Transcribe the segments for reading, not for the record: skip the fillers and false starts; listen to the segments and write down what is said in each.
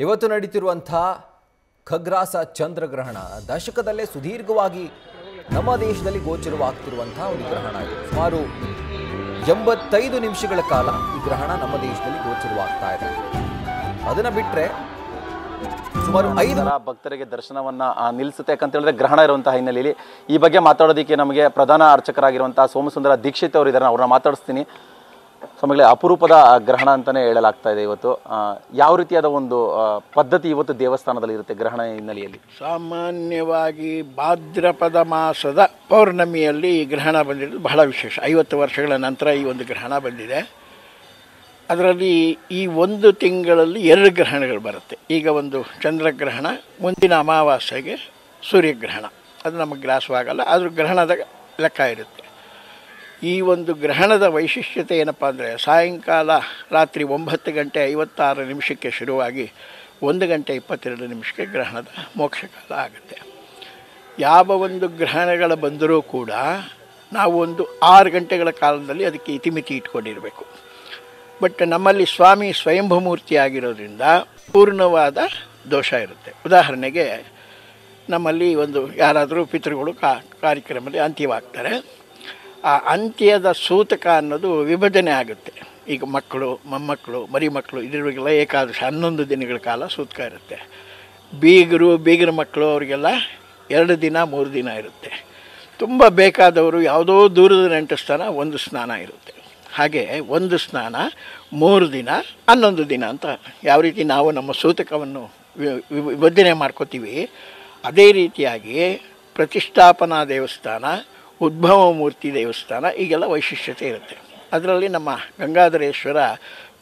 ಇವತ್ತು ನಡೀತಿರುವಂಥ ಖಗ್ರಾಸ ಚಂದ್ರಗ್ರಹಣ ದಶಕದಲ್ಲೇ ಸುದೀರ್ಘವಾಗಿ ನಮ್ಮ ದೇಶದಲ್ಲಿ ಗೋಚರವಾಗ್ತಿರುವಂಥ ಒಂದು ಗ್ರಹಣ ಇದೆ. ಸುಮಾರು 85 ನಿಮಿಷಗಳ ಕಾಲ ಈ ಗ್ರಹಣ ನಮ್ಮ ದೇಶದಲ್ಲಿ ಗೋಚರವಾಗ್ತಾ ಇದೆ. ಅದನ್ನ ಬಿಟ್ಟರೆ ಸುಮಾರು 5 ಭಕ್ತರಿಗೆ ದರ್ಶನವನ್ನ ನಿಲ್ಲಿಸುತ್ತೆ ಯಾಕಂತ ಹೇಳಿದ್ರೆ ಗ್ರಹಣ ಇರುವಂತಹ ಹಿನ್ನೆಲೆಯಲ್ಲಿ ಈ ಬಗ್ಗೆ ಮಾತಾಡೋದಕ್ಕೆ ನಮಗೆ ಪ್ರಧಾನ ಅರ್ಚಕರಾಗಿರುವಂತಹ ಸೋಮಸುಂದರ ದೀಕ್ಷಿತ್ ಅವರು ಇದ್ದಾರೆ. ಅವ್ರನ್ನ ಮಾತಾಡಿಸ್ತೀನಿ. ಸ್ವಾಮಿಗಳೇ, ಅಪರೂಪದ ಗ್ರಹಣ ಅಂತಾನೆ ಹೇಳಲಾಗ್ತಾ ಇದೆ ಇವತ್ತು. ಯಾವ ರೀತಿಯಾದ ಒಂದು ಪದ್ಧತಿ ಇವತ್ತು ದೇವಸ್ಥಾನದಲ್ಲಿ ಇರುತ್ತೆ ಗ್ರಹಣ ಹಿನ್ನೆಲೆಯಲ್ಲಿ? ಸಾಮಾನ್ಯವಾಗಿ ಭಾದ್ರಪದ ಮಾಸದ ಪೌರ್ಣಮಿಯಲ್ಲಿ ಈ ಗ್ರಹಣ ಬಂದಿರೋದು ಬಹಳ ವಿಶೇಷ. 50 ವರ್ಷಗಳ ನಂತರ ಈ ಒಂದು ಗ್ರಹಣ ಬಂದಿದೆ. ಅದರಲ್ಲಿ ಈ ಒಂದು ತಿಂಗಳಲ್ಲಿ 2 ಗ್ರಹಣಗಳು ಬರುತ್ತೆ. ಈಗ ಒಂದು ಚಂದ್ರಗ್ರಹಣ, ಮುಂದಿನ ಅಮಾವಾಸ್ಯೆಗೆ ಸೂರ್ಯಗ್ರಹಣ. ಅದು ನಮಗೆ ಗ್ರಾಸವಾಗಲ್ಲ, ಆದರೂ ಗ್ರಹಣದ ಲೆಕ್ಕ ಇರುತ್ತೆ. ಈ ಒಂದು ಗ್ರಹಣದ ವೈಶಿಷ್ಟ್ಯತೆ ಏನಪ್ಪ ಅಂದರೆ, ಸಾಯಂಕಾಲ ರಾತ್ರಿ 9 ಗಂಟೆ 56 ನಿಮಿಷಕ್ಕೆ ಶುರುವಾಗಿ 1 ಗಂಟೆ 22 ನಿಮಿಷಕ್ಕೆ ಗ್ರಹಣದ ಮೋಕ್ಷಕಾಲ ಆಗುತ್ತೆ. ಯಾವ ಒಂದು ಗ್ರಹಣಗಳು ಬಂದರೂ ಕೂಡ ನಾವು ಒಂದು 6 ಗಂಟೆಗಳ ಕಾಲದಲ್ಲಿ ಅದಕ್ಕೆ ಇತಿಮಿತಿ ಇಟ್ಕೊಂಡಿರಬೇಕು. ಬಟ್ ನಮ್ಮಲ್ಲಿ ಸ್ವಾಮಿ ಸ್ವಯಂಭೂಮೂರ್ತಿ ಆಗಿರೋದ್ರಿಂದ ಪೂರ್ಣವಾದ ದೋಷ ಇರುತ್ತೆ. ಉದಾಹರಣೆಗೆ, ನಮ್ಮಲ್ಲಿ ಒಂದು ಯಾರಾದರೂ ಪಿತೃಗಳು ಕಾರ್ಯಕ್ರಮದಲ್ಲಿ ಅಂತ್ಯವಾಗ್ತಾರೆ. ಆ ಅಂತ್ಯದ ಸೂತಕ ಅನ್ನೋದು ವಿಭಜನೆ ಆಗುತ್ತೆ. ಈಗ ಮಕ್ಕಳು, ಮೊಮ್ಮಕ್ಕಳು, ಮರಿಮಕ್ಕಳು ಇದರಿಗೆಲ್ಲ ಏಕಾದಶಿ 11 ದಿನಗಳ ಕಾಲ ಸೂತಕ ಇರುತ್ತೆ. ಬೀಗರ ಮಕ್ಕಳು ಅವರಿಗೆಲ್ಲ 2 ದಿನ 3 ದಿನ ಇರುತ್ತೆ. ತುಂಬ ಬೇಕಾದವರು ಯಾವುದೋ ದೂರದ ನೆಂಟಸ್ಥಾನ 1 ಸ್ನಾನ ಇರುತ್ತೆ. ಹಾಗೆ 1 ಸ್ನಾನ 3 ದಿನ 11 ದಿನ ಅಂತ ಯಾವ ರೀತಿ ನಾವು ನಮ್ಮ ಸೂತಕವನ್ನು ವಿಭಜನೆ ಮಾಡ್ಕೋತೀವಿ, ಅದೇ ರೀತಿಯಾಗಿ ಪ್ರತಿಷ್ಠಾಪನಾ ದೇವಸ್ಥಾನ, ಉದ್ಭವ ಮೂರ್ತಿ ದೇವಸ್ಥಾನ ಈಗೆಲ್ಲ ವೈಶಿಷ್ಟ್ಯತೆ ಇರುತ್ತೆ. ಅದರಲ್ಲಿ ನಮ್ಮ ಗಂಗಾಧರೇಶ್ವರ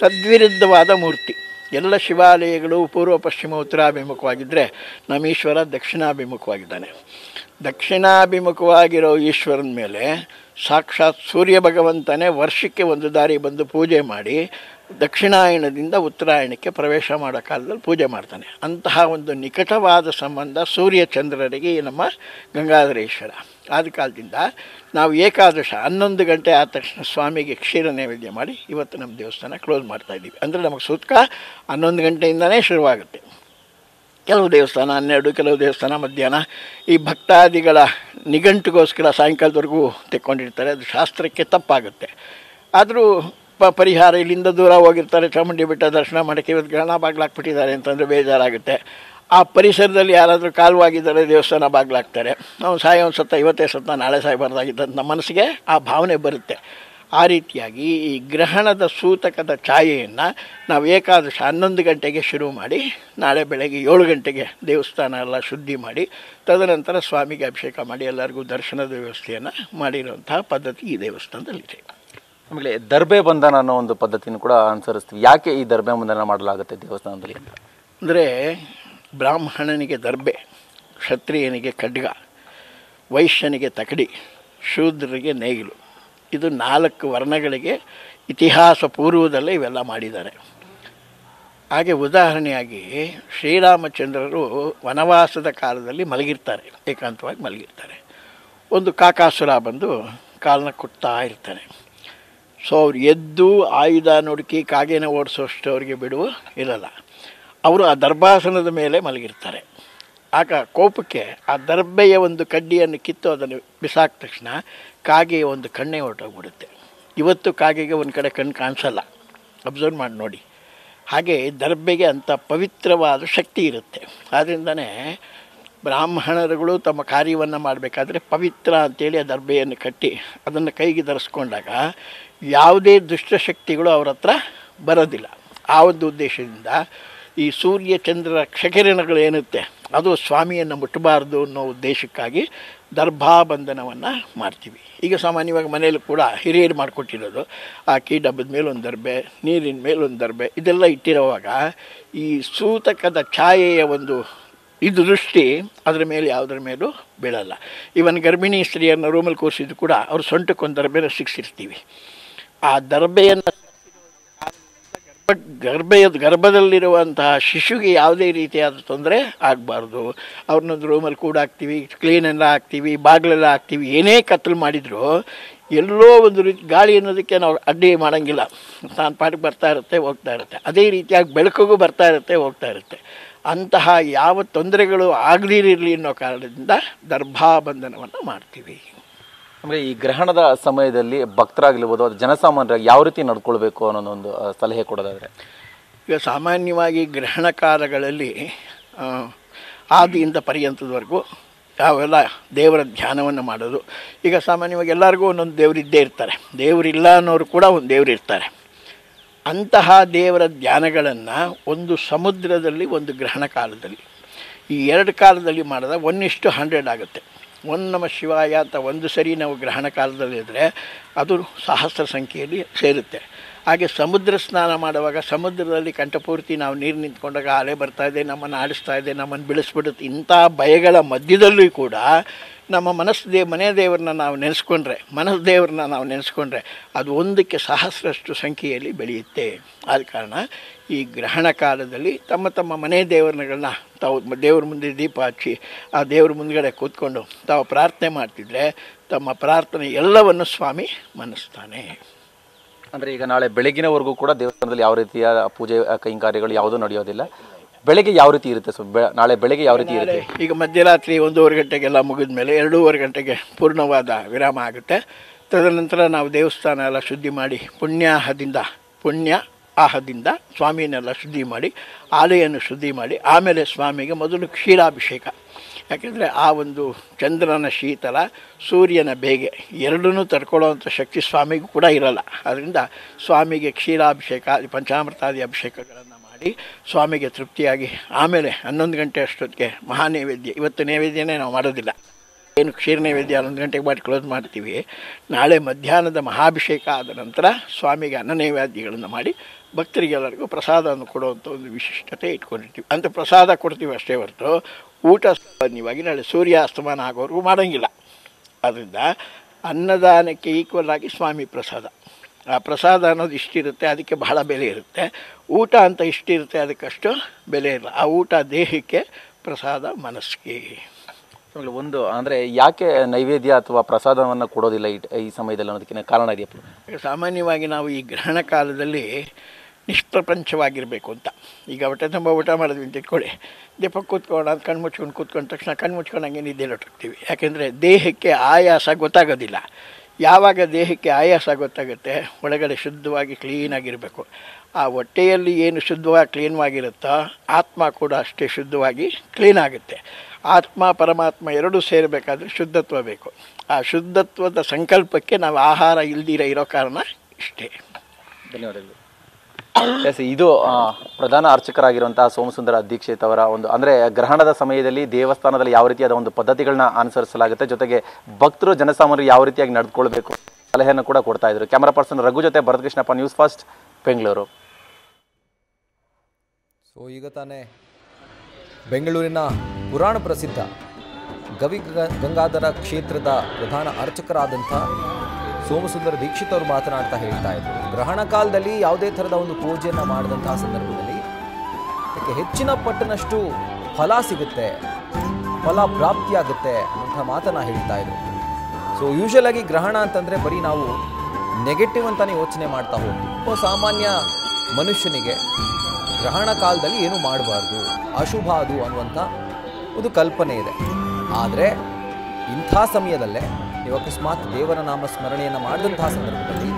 ತದ್ವಿರುದ್ಧವಾದ ಮೂರ್ತಿ. ಎಲ್ಲ ಶಿವಾಲಯಗಳು ಪೂರ್ವ ಪಶ್ಚಿಮ ಉತ್ತರಾಭಿಮುಖವಾಗಿದ್ದರೆ ನಮ್ಮ ಈಶ್ವರ ದಕ್ಷಿಣಾಭಿಮುಖವಾಗಿದ್ದಾನೆ. ದಕ್ಷಿಣಾಭಿಮುಖವಾಗಿರೋ ಈಶ್ವರನ ಮೇಲೆ ಸಾಕ್ಷಾತ್ ಸೂರ್ಯ ಭಗವಂತನೇ ವರ್ಷಕ್ಕೆ 1 ದಾರಿ ಬಂದು ಪೂಜೆ ಮಾಡಿ ದಕ್ಷಿಣಾಯಣದಿಂದ ಉತ್ತರಾಯಣಕ್ಕೆ ಪ್ರವೇಶ ಮಾಡೋ ಕಾಲದಲ್ಲಿ ಪೂಜೆ ಮಾಡ್ತಾನೆ. ಅಂತಹ ಒಂದು ನಿಕಟವಾದ ಸಂಬಂಧ ಸೂರ್ಯ ಚಂದ್ರರಿಗೆ ನಮ್ಮ ಗಂಗಾಧರೇಶ್ವರ. ಆದ ಕಾಲದಿಂದ ನಾವು ಏಕಾದಶ 11 ಗಂಟೆ ಆದ ತಕ್ಷಣ ಸ್ವಾಮಿಗೆ ಕ್ಷೀರ ನೈವೇದ್ಯ ಮಾಡಿ ಇವತ್ತು ನಮ್ಮ ದೇವಸ್ಥಾನ ಕ್ಲೋಸ್ ಮಾಡ್ತಾಯಿದ್ದೀವಿ. ಅಂದರೆ ನಮಗೆ ಸೂತಕ 11 ಗಂಟೆಯಿಂದನೇ ಶುರುವಾಗುತ್ತೆ. ಕೆಲವು ದೇವಸ್ಥಾನ 12, ಕೆಲವು ದೇವಸ್ಥಾನ ಮಧ್ಯಾಹ್ನ. ಈ ಭಕ್ತಾದಿಗಳ ನಿಘಂಟಿಗೋಸ್ಕರ ಸಾಯಂಕಾಲದವರೆಗೂ ತೆಕ್ಕೊಂಡಿರ್ತಾರೆ. ಅದು ಶಾಸ್ತ್ರಕ್ಕೆ ತಪ್ಪಾಗುತ್ತೆ. ಆದರೂ ಪರಿಹಾರ, ಇಲ್ಲಿಂದ ದೂರ ಹೋಗಿರ್ತಾರೆ, ಚಾಮುಂಡಿ ಬೆಟ್ಟ ದರ್ಶನ ಮಾಡೋಕ್ಕೆ ಇವತ್ತು ಗ್ರಹಣ ಬಾಗಿಲಾಕ್ಬಿಟ್ಟಿದ್ದಾರೆ ಅಂತಂದರೆ ಬೇಜಾರಾಗುತ್ತೆ. ಆ ಪರಿಸರದಲ್ಲಿ ಯಾರಾದರೂ ಕಾಲವಾಗಿದ್ದಾರೆ ದೇವಸ್ಥಾನ ಬಾಗಿಲಾಕ್ತಾರೆ. ನಾವು ಸಾಯೋ ಸತ್ತ ಇವತ್ತೇ ಸತ್ತ ನಾಳೆ ಸಾಯಬಾರ್ದಾಗಿದ್ದ ನಮ್ಮ ಮನಸ್ಸಿಗೆ ಆ ಭಾವನೆ ಬರುತ್ತೆ. ಆ ರೀತಿಯಾಗಿ ಈ ಗ್ರಹಣದ ಸೂತಕದ ಛಾಯೆಯನ್ನು ನಾವು ಏಕಾದಶ 11 ಗಂಟೆಗೆ ಶುರು ಮಾಡಿ ನಾಳೆ ಬೆಳಗ್ಗೆ 7 ಗಂಟೆಗೆ ದೇವಸ್ಥಾನ ಎಲ್ಲ ಶುದ್ಧಿ ಮಾಡಿ ತದನಂತರ ಸ್ವಾಮಿಗೆ ಅಭಿಷೇಕ ಮಾಡಿ ಎಲ್ಲರಿಗೂ ದರ್ಶನದ ವ್ಯವಸ್ಥೆಯನ್ನು ಮಾಡಿರುವಂತಹ ಪದ್ಧತಿ ಈ ದೇವಸ್ಥಾನದಲ್ಲಿದೆ. ಆಮೇಲೆ ದರ್ಬೆ ಬಂಧನ ಅನ್ನೋ ಒಂದು ಪದ್ಧತಿನೂ ಕೂಡ ಅನುಸರಿಸ್ತೀವಿ. ಯಾಕೆ ಈ ದರ್ಬೆ ಬಂಧನ ಮಾಡಲಾಗುತ್ತೆ ದೇವಸ್ಥಾನದಲ್ಲಿ ಅಂತ ಅಂದರೆ, ಬ್ರಾಹ್ಮಣನಿಗೆ ದರ್ಬೆ, ಕ್ಷತ್ರಿಯನಿಗೆ ಖಡ್ಗ, ವೈಶ್ಯನಿಗೆ ತಕಡಿ, ಶೂದ್ರರಿಗೆ ನೇಗಿಲು. ಇದು 4 ವರ್ಣಗಳಿಗೆ ಇತಿಹಾಸ ಪೂರ್ವದಲ್ಲೇ ಇವೆಲ್ಲ ಮಾಡಿದ್ದಾರೆ. ಹಾಗೆ ಉದಾಹರಣೆಯಾಗಿ ಶ್ರೀರಾಮಚಂದ್ರರು ವನವಾಸದ ಕಾಲದಲ್ಲಿ ಮಲಗಿರ್ತಾರೆ, ಏಕಾಂತವಾಗಿ ಮಲಗಿರ್ತಾರೆ. ಒಂದು ಕಾಕಾಸುರ ಬಂದು ಕಾಲನ್ನ ಕುಟ್ತಾ ಇರ್ತಾನೆ. ಸೊ ಅವ್ರು ಎದ್ದು ಆಯುಧ ನುಡುಕಿ ಕಾಗೇನ ಓಡಿಸೋಷ್ಟು ಅವ್ರಿಗೆ ಬಿಡುವ ಇರಲ್ಲ. ಅವರು ಆ ದರ್ಭಾಸನದ ಮೇಲೆ ಮಲಗಿರ್ತಾರೆ. ಆಗ ಕೋಪಕ್ಕೆ ಆ ದರ್ಬೆಯ ಒಂದು ಕಡ್ಡಿಯನ್ನು ಕಿತ್ತು ಅದನ್ನು ಬಿಸಾಕ ತಕ್ಷಣ ಕಾಗೆಯ ಒಂದು ಕಣ್ಣೇ ಹೊರಟೋಗ್ಬಿಡುತ್ತೆ. ಇವತ್ತು ಕಾಗೆಗೆ ಒಂದು ಕಡೆ ಕಣ್ಣು ಕಾಣಿಸಲ್ಲ, ಅಬ್ಸರ್ವ್ ಮಾಡಿ ನೋಡಿ. ಹಾಗೆ ದರ್ಬೆಗೆ ಅಂಥ ಪವಿತ್ರವಾದ ಶಕ್ತಿ ಇರುತ್ತೆ. ಆದ್ದರಿಂದನೇ ಬ್ರಾಹ್ಮಣರುಗಳು ತಮ್ಮ ಕಾರ್ಯವನ್ನು ಮಾಡಬೇಕಾದ್ರೆ ಪವಿತ್ರ ಅಂತೇಳಿ ಆ ದರ್ಬೆಯನ್ನು ಕಟ್ಟಿ ಅದನ್ನು ಕೈಗೆ ಧರಿಸ್ಕೊಂಡಾಗ ಯಾವುದೇ ದುಷ್ಟಶಕ್ತಿಗಳು ಅವ್ರ ಹತ್ರ ಬರೋದಿಲ್ಲ. ಆ ಒಂದು ಉದ್ದೇಶದಿಂದ ಈ ಸೂರ್ಯ ಚಂದ್ರ ಕ್ಷಕಿರಣಗಳೇನುತ್ತೆ ಅದು ಸ್ವಾಮಿಯನ್ನು ಮುಟ್ಟಬಾರ್ದು ಅನ್ನೋ ಉದ್ದೇಶಕ್ಕಾಗಿ ದರ್ಭಾಬಂಧನವನ್ನು ಮಾಡ್ತೀವಿ. ಈಗ ಸಾಮಾನ್ಯವಾಗಿ ಮನೆಯಲ್ಲೂ ಕೂಡ ಹಿರಿಯರು ಮಾಡಿಕೊಟ್ಟಿರೋದು ಅಕ್ಕಿ ಡಬ್ಬದ ಮೇಲೊಂದು ದರ್ಬೆ, ನೀರಿನ ಮೇಲೊಂದು ದರ್ಬೆ, ಇದೆಲ್ಲ ಇಟ್ಟಿರುವಾಗ ಈ ಸೂತಕದ ಛಾಯೆಯ ಒಂದು ದೃಷ್ಟಿ ಅದರ ಮೇಲೆ ಯಾವುದರ ಮೇಲೂ ಬೀಳಲ್ಲ. ಇವನ್ ಗರ್ಭಿಣಿ ಸ್ತ್ರೀಯನ್ನು ರೂಮಲ್ಲಿ ಕೂರಿಸಿದ್ದು ಕೂಡ ಅವ್ರು ಸೊಂಟಕ್ಕೊಂದು ದರ್ಬೆನ ಸಿಕ್ಕಿರ್ತೀವಿ. ಆ ದರ್ಬೆಯನ್ನು ಗರ್ಭದಲ್ಲಿರುವಂತಹ ಶಿಶುಗೆ ಯಾವುದೇ ರೀತಿಯಾದ ತೊಂದರೆ ಆಗಬಾರ್ದು. ಅವ್ರನ್ನೊಂದು ರೂಮಲ್ಲಿ ಕೂಡ ಹಾಕ್ತೀವಿ, ಕ್ಲೀನೆಲ್ಲ ಹಾಕ್ತೀವಿ, ಬಾಗಿಲೆಲ್ಲ ಹಾಕ್ತೀವಿ. ಏನೇ ಕತ್ತಲು ಮಾಡಿದರೂ ಎಲ್ಲೋ ಒಂದು ರೀತಿ ಗಾಳಿ ಅನ್ನೋದಕ್ಕೆ ನಾವು ಅಡ್ಡಿ ಮಾಡೋಂಗಿಲ್ಲ, ತಾನು ಪಾಠಕ್ಕೆ ಬರ್ತಾ ಇರುತ್ತೆ ಹೋಗ್ತಾ ಇರುತ್ತೆ. ಅದೇ ರೀತಿಯಾಗಿ ಬೆಳಕಿಗೂ ಬರ್ತಾ ಇರುತ್ತೆ ಹೋಗ್ತಾ ಇರುತ್ತೆ. ಅಂತಹ ಯಾವ ತೊಂದರೆಗಳು ಆಗದಿರಲಿ ಅನ್ನೋ ಕಾರಣದಿಂದ ದರ್ಭಾಬಂಧನವನ್ನು ಮಾಡ್ತೀವಿ. ಅಂದರೆ ಈ ಗ್ರಹಣದ ಸಮಯದಲ್ಲಿ ಭಕ್ತರಾಗಿರ್ಬೋದು ಅದು ಜನಸಾಮಾನ್ಯರಾಗಿ ಯಾವ ರೀತಿ ನಡ್ಕೊಳ್ಬೇಕು ಅನ್ನೋದೊಂದು ಸಲಹೆ ಕೊಡೋದಾದರೆ, ಈಗ ಸಾಮಾನ್ಯವಾಗಿ ಗ್ರಹಣ ಕಾಲಗಳಲ್ಲಿ ಆದಿಯಿಂದ ಪರ್ಯಂತದವರೆಗೂ ಅವೆಲ್ಲ ದೇವರ ಧ್ಯಾನವನ್ನು ಮಾಡೋದು. ಈಗ ಸಾಮಾನ್ಯವಾಗಿ ಎಲ್ಲರಿಗೂ ಒಂದೊಂದು ದೇವರಿದ್ದೇ ಇರ್ತಾರೆ, ದೇವರಿಲ್ಲ ಅನ್ನೋರು ಕೂಡ ಒಂದು ದೇವರು ಇರ್ತಾರೆ. ಅಂತಹ ದೇವರ ಧ್ಯಾನಗಳನ್ನು ಒಂದು ಸಮುದ್ರದಲ್ಲಿ ಒಂದು ಗ್ರಹಣ ಕಾಲದಲ್ಲಿ ಈ 2 ಕಾಲದಲ್ಲಿ ಮಾಡಿದಾಗ 1:100 ಆಗುತ್ತೆ. 1 ನಮಃ ಶಿವಾಯ ಅಂತ ಒಂದು ಸರಿ ನಾವು ಗ್ರಹಣ ಕಾಲದಲ್ಲಿ ಇದ್ದರೆ ಅದು ಸಹಸ್ರ ಸಂಖ್ಯೆಯಲ್ಲಿ ಸೇರುತ್ತೆ. ಹಾಗೆ ಸಮುದ್ರ ಸ್ನಾನ ಮಾಡುವಾಗ ಸಮುದ್ರದಲ್ಲಿ ಕಂಠಪೂರ್ತಿ ನಾವು ನೀರು ನಿಂತ್ಕೊಂಡಾಗ ಅಲೆ ಬರ್ತಾ ಇದೆ, ನಮ್ಮನ್ನು ಆಡಿಸ್ತಾ ಇದೆ, ನಮ್ಮನ್ನು ಬೆಳೆಸ್ಬಿಡುತ್ತೆ. ಇಂಥ ಭಯಗಳ ಮಧ್ಯದಲ್ಲೂ ಕೂಡ ನಮ್ಮ ಮನೆ ದೇವರನ್ನ ನಾವು ನೆನೆಸ್ಕೊಂಡ್ರೆ ಅದು ಒಂದಕ್ಕೆ ಸಹಸ್ರಷ್ಟು ಸಂಖ್ಯೆಯಲ್ಲಿ ಬೆಳೆಯುತ್ತೆ. ಆದ ಕಾರಣ ಈ ಗ್ರಹಣ ಕಾಲದಲ್ಲಿ ತಮ್ಮ ಮನೆ ದೇವರುಗಳನ್ನ ತಾವು ದೇವ್ರ ಮುಂದೆ ದೀಪ ಹಚ್ಚಿ ಆ ದೇವ್ರ ಮುಂದ್ಗಡೆ ಕೂತ್ಕೊಂಡು ತಾವು ಪ್ರಾರ್ಥನೆ ಮಾಡ್ತಿದ್ರೆ ತಮ್ಮ ಪ್ರಾರ್ಥನೆ ಎಲ್ಲವನ್ನು ಸ್ವಾಮಿ ಮನ್ನಿಸ್ತಾನೆ. ಅಂದರೆ ಈಗ ನಾಳೆ ಬೆಳಗಿನವರೆಗೂ ಕೂಡ ದೇವಸ್ಥಾನದಲ್ಲಿ ಯಾವ ರೀತಿಯ ಪೂಜೆ ಕೈಂಕಾರ್ಯಗಳು ಯಾವುದೂ ನಡೆಯೋದಿಲ್ಲ. ಬೆಳಗ್ಗೆ ಯಾವ ರೀತಿ ಇರುತ್ತೆ ನಾಳೆ ಬೆಳಗ್ಗೆ ಯಾವ ರೀತಿ ಇರುತ್ತೆ? ಈಗ ಮಧ್ಯರಾತ್ರಿ 1:15 ಗಂಟೆಗೆಲ್ಲ ಮುಗಿದ ಮೇಲೆ 2:15 ಗಂಟೆಗೆ ಪೂರ್ಣವಾದ ವಿರಾಮ ಆಗುತ್ತೆ. ತದನಂತರ ನಾವು ದೇವಸ್ಥಾನ ಎಲ್ಲ ಶುದ್ಧಿ ಮಾಡಿ ಪುಣ್ಯ ಆಹದಿಂದ ಸ್ವಾಮಿಯನ್ನೆಲ್ಲ ಶುದ್ಧಿ ಮಾಡಿ ಆಲೆಯನ್ನು ಶುದ್ಧಿ ಮಾಡಿ ಆಮೇಲೆ ಸ್ವಾಮಿಗೆ ಮೊದಲು ಕ್ಷೀರಾಭಿಷೇಕ. ಯಾಕೆಂದರೆ ಆ ಒಂದು ಚಂದ್ರನ ಶೀತಲ ಸೂರ್ಯನ ಬೇಗೆ ಎರಡನ್ನೂ ತಡ್ಕೊಳ್ಳೋವಂಥ ಶಕ್ತಿ ಸ್ವಾಮಿಗೂ ಕೂಡ ಇರಲ್ಲ. ಅದರಿಂದ ಸ್ವಾಮಿಗೆ ಕ್ಷೀರಾಭಿಷೇಕ ಪಂಚಾಮೃತಾದಿ ಅಭಿಷೇಕಗಳನ್ನು ಮಾಡಿ ಸ್ವಾಮಿಗೆ ತೃಪ್ತಿಯಾಗಿ ಆಮೇಲೆ 11 ಗಂಟೆ ಅಷ್ಟೊತ್ತಿಗೆ ಮಹಾನೈವೇದ್ಯ. ಇವತ್ತು ನೈವೇದ್ಯನೇ ನಾವು ಮಾಡೋದಿಲ್ಲ, ಏನು ಕ್ಷೀರ ನೈವೇದ್ಯ 11 ಗಂಟೆಗೆ ಮಾಡಿ ಕ್ಲೋಸ್ ಮಾಡ್ತೀವಿ. ನಾಳೆ ಮಧ್ಯಾಹ್ನದ ಮಹಾಭಿಷೇಕ ಆದ ನಂತರ ಸ್ವಾಮಿಗೆ ಅನ್ನ ನೈವೇದ್ಯಗಳನ್ನು ಮಾಡಿ ಭಕ್ತರಿಗೆಲ್ಲರಿಗೂ ಪ್ರಸಾದವನ್ನು ಕೊಡುವಂಥ ಒಂದು ವಿಶಿಷ್ಟತೆ ಇಟ್ಕೊಂಡಿರ್ತೀವಿ. ಅಂತ ಪ್ರಸಾದ ಕೊಡ್ತೀವಿ ಅಷ್ಟೇ ಹೊರತು ಊಟ ಸಾಮಾನ್ಯವಾಗಿ ನಾಳೆ ಸೂರ್ಯಾಸ್ತಮಾನ ಆಗೋವರೆಗೂ ಮಾಡೋಂಗಿಲ್ಲ. ಅದರಿಂದ ಅನ್ನದಾನಕ್ಕೆ ಈಕ್ವಲ್ ಆಗಿ ಸ್ವಾಮಿ ಪ್ರಸಾದ, ಆ ಪ್ರಸಾದ ಅನ್ನೋದು ಇಷ್ಟಿರುತ್ತೆ, ಅದಕ್ಕೆ ಬಹಳ ಬೆಲೆ ಇರುತ್ತೆ. ಊಟ ಅಂತ ಇಷ್ಟಿರುತ್ತೆ, ಅದಕ್ಕಷ್ಟು ಬೆಲೆ ಇಲ್ಲ. ಆ ಊಟ ದೇಹಕ್ಕೆ, ಪ್ರಸಾದ ಮನಸ್ಸಿಗೆ. ಒಂದು ಅಂದರೆ ಯಾಕೆ ನೈವೇದ್ಯ ಅಥವಾ ಪ್ರಸಾದವನ್ನು ಕೊಡೋದಿಲ್ಲ ಈ ಸಮಯದಲ್ಲಿ ಅನ್ನೋದಕ್ಕೆ ಕಾರಣ ಇದೆಯಪ್ಪ? ಸಾಮಾನ್ಯವಾಗಿ ನಾವು ಈ ಗ್ರಹಣ ಕಾಲದಲ್ಲಿ ನಿಷ್ಪ್ರಪಂಚವಾಗಿರಬೇಕು ಅಂತ. ಈಗ ಹೊಟ್ಟೆ ತುಂಬ ಊಟ ಮಾಡಿದ್ವಿ ಅಂತ ಇಟ್ಕೊಳ್ಳಿ, ದೀಪಕ್ಕೆ ಕೂತ್ಕೊಂಡು ಅದು ಕಣ್ಣು ಮುಚ್ಕೊಂಡು ಕೂತ್ಕೊಂಡ ತಕ್ಷಣ ಕಣ್ಣು ಮುಚ್ಕೊಂಡಂಗೆ ನಿದ್ದೆಲಿ ಹೊರಟಾಗ್ತೀವಿ. ಯಾಕೆಂದರೆ ದೇಹಕ್ಕೆ ಆಯಾಸ ಗೊತ್ತಾಗೋದಿಲ್ಲ. ಯಾವಾಗ ದೇಹಕ್ಕೆ ಆಯಾಸ ಗೊತ್ತಾಗುತ್ತೆ, ಒಳಗಡೆ ಶುದ್ಧವಾಗಿ ಕ್ಲೀನಾಗಿರಬೇಕು. ಆ ಹೊಟ್ಟೆಯಲ್ಲಿ ಏನು ಶುದ್ಧವಾಗಿ ಕ್ಲೀನ್ವಾಗಿರುತ್ತೋ ಆತ್ಮ ಕೂಡ ಅಷ್ಟೇ ಶುದ್ಧವಾಗಿ ಕ್ಲೀನಾಗುತ್ತೆ. ಆತ್ಮ ಪರಮಾತ್ಮ ಎರಡೂ ಸೇರಬೇಕಾದ್ರೆ ಶುದ್ಧತ್ವ ಬೇಕು. ಆ ಶುದ್ಧತ್ವದ ಸಂಕಲ್ಪಕ್ಕೆ ನಾವು ಆಹಾರ ಇಲ್ದಿರ ಇರೋ ಕಾರಣ ಇಷ್ಟೇ. ಧನ್ಯವಾದಗಳು. ಇದು ಪ್ರಧಾನ ಅರ್ಚಕರಾಗಿರುವಂತಹ ಸೋಮಸುಂದರ ದೀಕ್ಷಿತ್ ಅವರ ಒಂದು ಅಂದರೆ ಗ್ರಹಣದ ಸಮಯದಲ್ಲಿ ದೇವಸ್ಥಾನದಲ್ಲಿ ಯಾವ ರೀತಿಯಾದ ಒಂದು ಪದ್ಧತಿಗಳನ್ನ ಅನುಸರಿಸಲಾಗುತ್ತೆ, ಜೊತೆಗೆ ಭಕ್ತರು ಜನಸಾಮಾನ್ಯರು ಯಾವ ರೀತಿಯಾಗಿ ನಡೆದುಕೊಳ್ಬೇಕು ಸಲಹೆಯನ್ನು ಕೂಡ ಕೊಡ್ತಾ ಇದ್ರು. ಕ್ಯಾಮರಾ ಪರ್ಸನ್ ರಘು ಜೊತೆ ಭರತಕೃಷ್ಣಪ್ಪ, ನ್ಯೂಸ್ ಫಸ್ಟ್, ಬೆಂಗಳೂರು. ಸೊ ಈಗ ತಾನೇ ಬೆಂಗಳೂರಿನ ಪುರಾಣ ಪ್ರಸಿದ್ಧ ಗವಿಗಂಗಾಧರ ಕ್ಷೇತ್ರದ ಪ್ರಧಾನ ಅರ್ಚಕರಾದಂಥ ಸೋಮಸುಂದರ ದೀಕ್ಷಿತ್ ಅವರು ಮಾತನಾಡ್ತಾ ಹೇಳ್ತಾ ಇದ್ರು, ಗ್ರಹಣ ಕಾಲದಲ್ಲಿ ಯಾವುದೇ ಥರದ ಒಂದು ಪೂಜೆಯನ್ನು ಮಾಡಿದಂತಹ ಸಂದರ್ಭದಲ್ಲಿ ಅದಕ್ಕೆ ಹೆಚ್ಚಿನ ಪಟ್ಟಿನಷ್ಟು ಫಲ ಸಿಗುತ್ತೆ, ಫಲ ಪ್ರಾಪ್ತಿಯಾಗುತ್ತೆ ಅಂತ ಮಾತನ್ನು ಹೇಳ್ತಾ ಇದ್ರು. ಸೊ ಯೂಶಲ್ ಆಗಿ ಗ್ರಹಣ ಅಂತಂದರೆ ಬರೀ ನಾವು ನೆಗೆಟಿವ್ ಅಂತಲೇ ಯೋಚನೆ ಮಾಡ್ತಾ ಹೋಗ್ತೀವಿ. ಸಾಮಾನ್ಯ ಮನುಷ್ಯನಿಗೆ ಗ್ರಹಣ ಕಾಲದಲ್ಲಿ ಏನು ಮಾಡಬಾರ್ದು, ಅಶುಭ ಅದು ಅನ್ನುವಂಥ ಒಂದು ಕಲ್ಪನೆ ಇದೆ. ಆದರೆ ಇಂಥ ಸಮಯದಲ್ಲೇ ನೀವು ಅಕಸ್ಮಾತ್ ದೇವರ ನಾಮ ಸ್ಮರಣೆಯನ್ನು ಮಾಡಿದಂತಹ ಸಂದರ್ಭದಲ್ಲಿ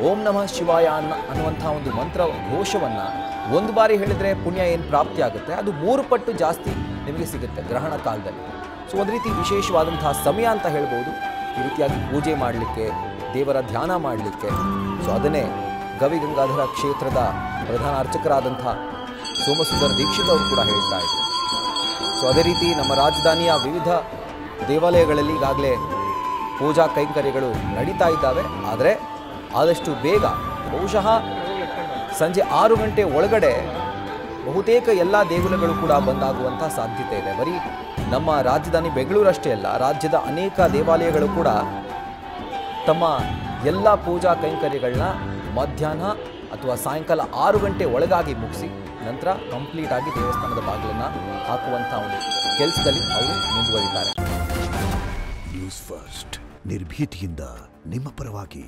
ಓಂ ನಮಃ ಶಿವಾಯ ಅನ್ನುವಂಥ ಒಂದು ಮಂತ್ರ ಘೋಷವನ್ನು ಒಂದು ಬಾರಿ ಹೇಳಿದರೆ ಪುಣ್ಯ ಏನು ಪ್ರಾಪ್ತಿ ಆಗುತ್ತೆ, ಅದು 3 ಪಟ್ಟು ಜಾಸ್ತಿ ನಿಮಗೆ ಸಿಗುತ್ತೆ ಗ್ರಹಣ ಕಾಲದಲ್ಲಿ. ಸೊ ಒಂದು ರೀತಿ ವಿಶೇಷವಾದಂತಹ ಸಮಯ ಅಂತ ಹೇಳ್ಬೋದು ಈ ರೀತಿಯಾಗಿ ಪೂಜೆ ಮಾಡಲಿಕ್ಕೆ, ದೇವರ ಧ್ಯಾನ ಮಾಡಲಿಕ್ಕೆ. ಸೊ ಅದನ್ನೇ ಗವಿಗಂಗಾಧರ ಕ್ಷೇತ್ರದ ಪ್ರಧಾನ ಅರ್ಚಕರಾದಂಥ ಸೋಮಸುಂದರ ದೀಕ್ಷಿತ್ ಅವರು ಕೂಡ ಹೇಳ್ತಾ ಇದ್ರು. ಸೊ ಅದೇ ರೀತಿ ನಮ್ಮ ರಾಜಧಾನಿಯ ವಿವಿಧ ದೇವಾಲಯಗಳಲ್ಲಿ ಈಗಾಗಲೇ ಪೂಜಾ ಕೈಂಕರ್ಯಗಳು ನಡೀತಾ ಇದ್ದಾವೆ. ಆದರೆ ಆದಷ್ಟು ಬೇಗ ಬಹುಶಃ ಸಂಜೆ 6 ಗಂಟೆ ಒಳಗಡೆ ಬಹುತೇಕ ಎಲ್ಲ ದೇಗುಲಗಳು ಕೂಡ ಬಂದಾಗುವಂಥ ಸಾಧ್ಯತೆ ಇದೆ. ಬರೀ ನಮ್ಮ ರಾಜಧಾನಿ ಬೆಂಗಳೂರಷ್ಟೇ ಅಲ್ಲ, ರಾಜ್ಯದ ಅನೇಕ ದೇವಾಲಯಗಳು ಕೂಡ ತಮ್ಮ ಎಲ್ಲ ಪೂಜಾ ಕೈಂಕರ್ಯಗಳನ್ನ ಮಧ್ಯಾಹ್ನ ಅಥವಾ ಸಾಯಂಕಾಲ 6 ಗಂಟೆ ಒಳಗಾಗಿ ಮುಗಿಸಿ ನಂತರ ಕಂಪ್ಲೀಟ್ ಆಗಿ ದೇವಸ್ಥಾನದ ಬಾಗಿಲನ್ನು ಹಾಕುವಂಥ ಒಂದು ಕೆಲಸದಲ್ಲಿ ಅವರು ಮುಂದುವರಿತಾರೆ. ನ್ಯೂಸ್ ಫಸ್ಟ್ ನಿರ್ಭೀತಿಯಿಂದ ನಿಮ್ಮ ಪರವಾಗಿ.